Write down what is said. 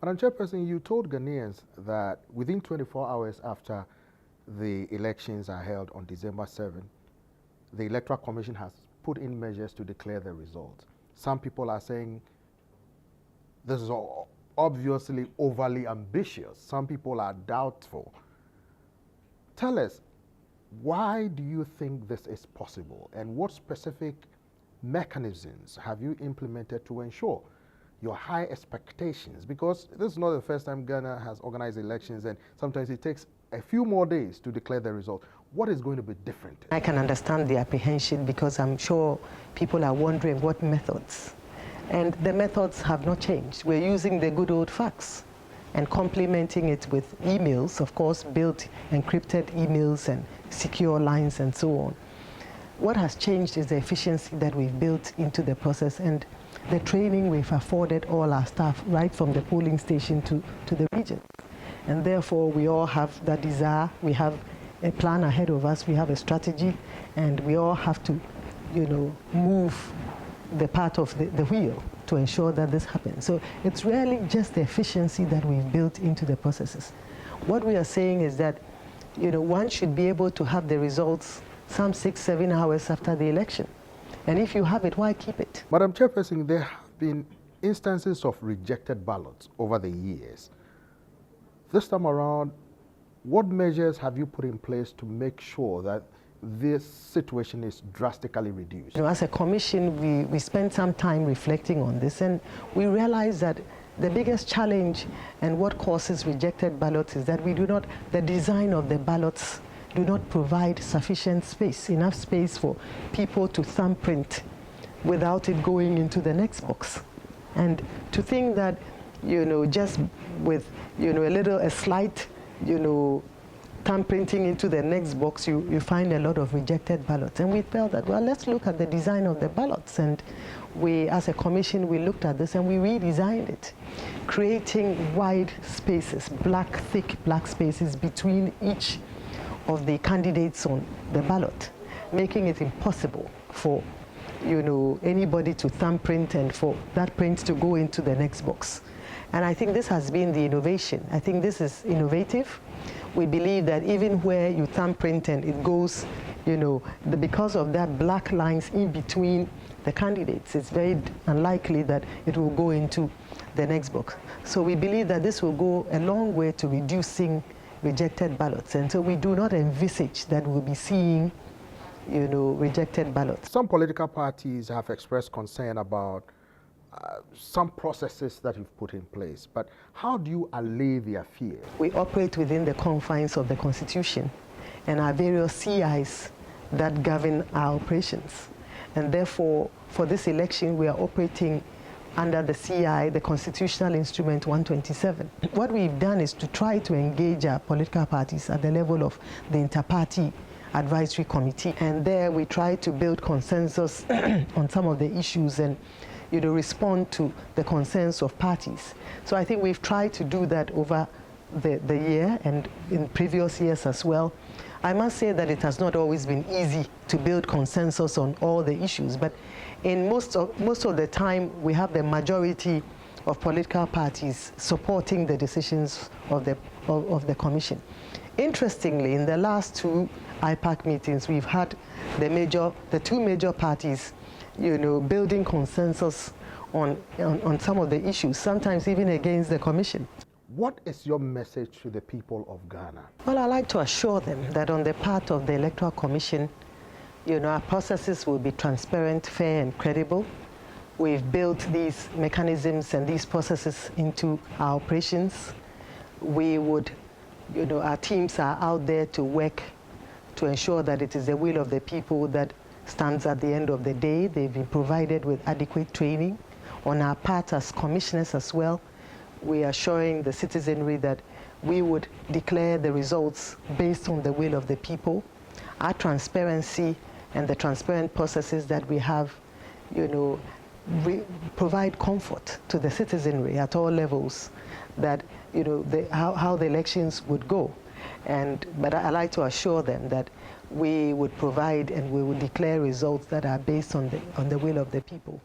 Madam Chairperson, you told Ghanaians that within 24 hours after the elections are held on December 7, the Electoral Commission has put in measures to declare the results. Some people are saying this is obviously overly ambitious. Some people are doubtful. Tell us, why do you think this is possible, and what specific mechanisms have you implemented to ensure your high expectations? Because this is not the first time Ghana has organized elections, and sometimes it takes a few more days to declare the result. What is going to be different? I can understand the apprehension, because I'm sure people are wondering what methods. And the methods have not changed. We're using the good old fax and complementing it with emails, of course, built encrypted emails and secure lines and so on. What has changed is the efficiency that we've built into the process and the training we've afforded all our staff, right from the polling station to the region. And therefore, we all have that desire. We have a plan ahead of us. We have a strategy, and we all have to, move the part of the wheel to ensure that this happens. So it's really just the efficiency that we've built into the processes. What we are saying is that, one should be able to have the results some 6-7 hours after the election. And if you have it, why keep it? Madam Chairperson, there have been instances of rejected ballots over the years. This time around, what measures have you put in place to make sure that this situation is drastically reduced? As a commission, we spent some time reflecting on this, and we realized that the biggest challenge and what causes rejected ballots is that the design of the ballots do not provide sufficient space, enough space for people to thumbprint without it going into the next box. And to think that, just with, a slight, thumbprinting into the next box, you find a lot of rejected ballots. And we felt that, well, let's look at the design of the ballots. And we, as a commission, we looked at this and we redesigned it, creating wide spaces, thick black spaces between each of the candidates on the ballot, making it impossible for, anybody to thumbprint and for that print to go into the next box. And I think this has been the innovation. I think this is innovative. We believe that even where you thumbprint and it goes, because of that black lines in between the candidates, it's very unlikely that it will go into the next box. So we believe that this will go a long way to reducing rejected ballots. And so we do not envisage that we'll be seeing, rejected ballots. Some political parties have expressed concern about some processes that you've put in place, but how do you allay their fear? We operate within the confines of the Constitution and our various CIs that govern our operations. And therefore, for this election, we are operating under the CI, the Constitutional Instrument 127. What we've done is to try to engage our political parties at the level of the Inter-Party Advisory Committee. And there we try to build consensus on some of the issues and respond to the concerns of parties. So I think we've tried to do that over the year and in previous years as well. I must say that it has not always been easy to build consensus on all the issues, but in most of the time we have the majority of political parties supporting the decisions of the commission. Interestingly, in the last two IPAC meetings, we've had the two major parties building consensus on some of the issues, sometimes even against the commission. What is your message to the people of Ghana? Well, I'd like to assure them that on the part of the Electoral Commission, our processes will be transparent, fair, and credible. We've built these mechanisms and these processes into our operations. We would, our teams are out there to work to ensure that it is the will of the people that stands at the end of the day. They've been provided with adequate training. On our part as commissioners as well, we are showing the citizenry that we would declare the results based on the will of the people. Our transparency and the transparent processes that we have, provide comfort to the citizenry at all levels that, how the elections would go. But I like to assure them that we would provide and we would declare results that are based on the will of the people.